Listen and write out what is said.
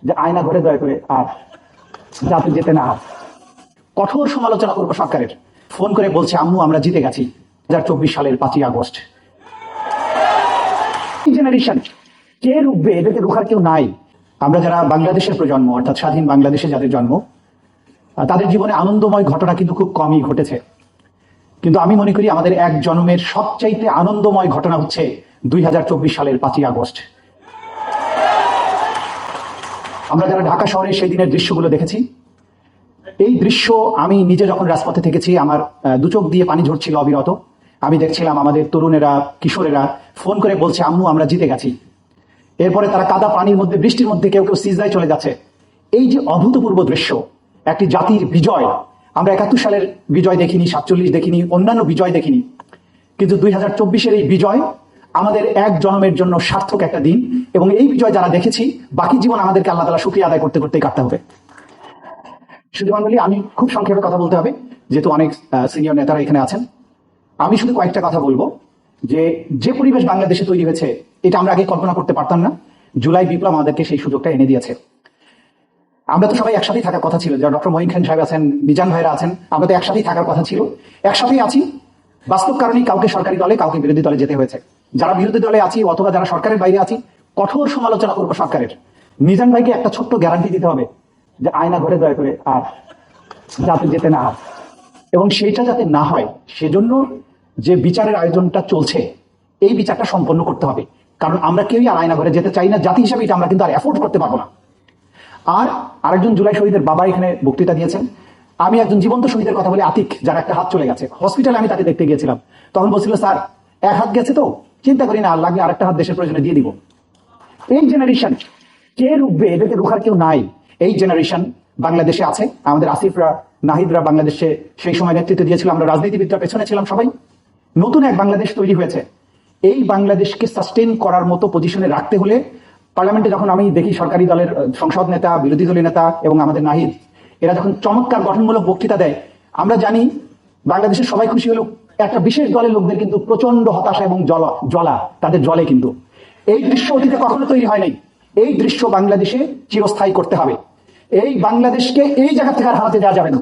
যে আয়না ঘরে দয়া করে আর যাতে যেতে না হয়। কঠোর সমালোচনা করবো সরকারের। ফোন করে বলছে আম্মু আমরা জিতে গেছি 2024 সালের 5ই আগস্ট। জেনারেশন কে রুখবে? এদেরকে রুখার কেউ নাই। আমরা যারা বাংলাদেশের প্রজন্ম, অর্থাৎ স্বাধীন বাংলাদেশে যাদের জন্ম, তাদের জীবনে আনন্দময় ঘটনা কিন্তু খুব কমই ঘটেছে। কিন্তু আমি মনে করি আমাদের এক জন্মের সবচাইতে আনন্দময় ঘটনা হচ্ছে 2024 সালের 5ই আগস্ট। আমরা যারা ঢাকা শহরে সেই দিনের দৃশ্যগুলো দেখেছি, এই দৃশ্য আমি নিজে যখন রাজপথে থেকেছি আমার দু চোখ দিয়ে পানি ঝরছিল অবিরত। আমি দেখছিলাম আমাদের তরুণেরা, কিশোরেরা ফোন করে বলছে আম্মু আমরা জিতে গেছি। এরপরে তারা কাদা পানির মধ্যে, বৃষ্টির মধ্যে কেউ কেউ সিজদায় চলে যাচ্ছে। এই যে অভূতপূর্ব দৃশ্য, একটি জাতির বিজয়। আমরা 71 সালের বিজয় দেখিনি, 47 দেখিনি, অন্যান্য বিজয় দেখিনি, কিন্তু 2024-এর এই বিজয় আমাদের এক জন্মের জন্য সার্থক একটা দিন। এবং এই বিজয় যারা দেখেছি, বাকি জীবন আমাদেরকে আল্লাহ তাআলা শুকরিয়া আদায় করতে করতেই কাটতে হবে। শুধু মণ্ডলী, আমি খুব সংক্ষেপে কথা বলতে হবে যেহেতু অনেক সিনিয়র নেতারা এখানে আছেন। আমি শুধু কয়েকটা কথা বলবো। যে পরিবেশ বাংলাদেশে তৈরি হয়েছে এটা আমরা আগে কল্পনা করতে পারতাম না। জুলাই বিপ্লব আমাদেরকে সেই সুযোগটা এনে দিয়েছে। আমরা তো সবাই একসাথেই থাকার কথা ছিল, যারা ডক্টর মঈন খান সাহেব আছেন, মিজান ভাইরা আছেন, আমরা তো একসাথেই থাকার কথা ছিল, একসাথেই আছি। বাস্তব কারণেই কাউকে সরকারি দলে, কাউকে বিরোধী দলে যেতে হয়েছে। যারা বিরোধী দলে আছি অথবা যারা সরকারের বাইরে আছি, কঠোর সমালোচনা করবো সরকারের। মিজান ভাইকে একটা ছোট্ট গ্যারান্টি দিতে হবে যে আয়না ঘরে দয়া করে আর যাতে যেতে না হয়, এবং সেইটা যাতে না হয় সেজন্য যে বিচারের আয়োজনটা চলছে এই বিচারটা সম্পন্ন করতে হবে। কারণ আমরা কেউই আর আয়না ঘরে যেতে চাই না, জাতি হিসাবে এটা আমরা কিন্তু আর এফোর্ড করতে পারবো না। আর আরেকজন জুলাই শহীদের বাবা এখানে বক্তৃতা দিয়েছেন। আমি একজন জীবন্ত শহীদের কথা বলি, আতিক, যার একটা হাত চলে গেছে। হসপিটালে আমি তাকে দেখতে গিয়েছিলাম, তখন বলছিল স্যার এক হাত গেছে তো চিন্তা করি না, আর লাগলে আরেকটা হাত দেশের প্রয়োজনে দিয়ে দিব। এই জেনারেশন কে রুখবে? এদেরকে রুখার কেউ নাই। এই জেনারেশন বাংলাদেশে আছে। আমাদের আসিফরা, নাহিদরা বাংলাদেশে সেই সময় নেতৃত্ব দিয়েছিল, আমরা রাজনীতিবিদরা পেছনে ছিলাম সবাই। নতুন এক বাংলাদেশ তৈরি হয়েছে। এই বাংলাদেশকে সাস্টেন করার মতো পজিশনে রাখতে হলে পার্লামেন্টে যখন আমি দেখি সরকারি দলের সংসদ নেতা, বিরোধী দলের নেতা এবং আমাদের নাহিদ, এরা যখন চমৎকার গঠনমূলক বক্তৃতা দেয়, আমরা জানি বাংলাদেশের সবাই খুশি হলেও একটা বিশেষ দলের লোকদের কিন্তু প্রচন্ড হতাশা এবং জ্বলা তাদের জলে। কিন্তু এই দৃশ্য অতীতে কখনো তৈরি হয় নাই। এই দৃশ্য বাংলাদেশে চিরস্থায়ী করতে হবে। এই বাংলাদেশকে এই জায়গা থেকে আর হারাতে দেওয়া যাবে না।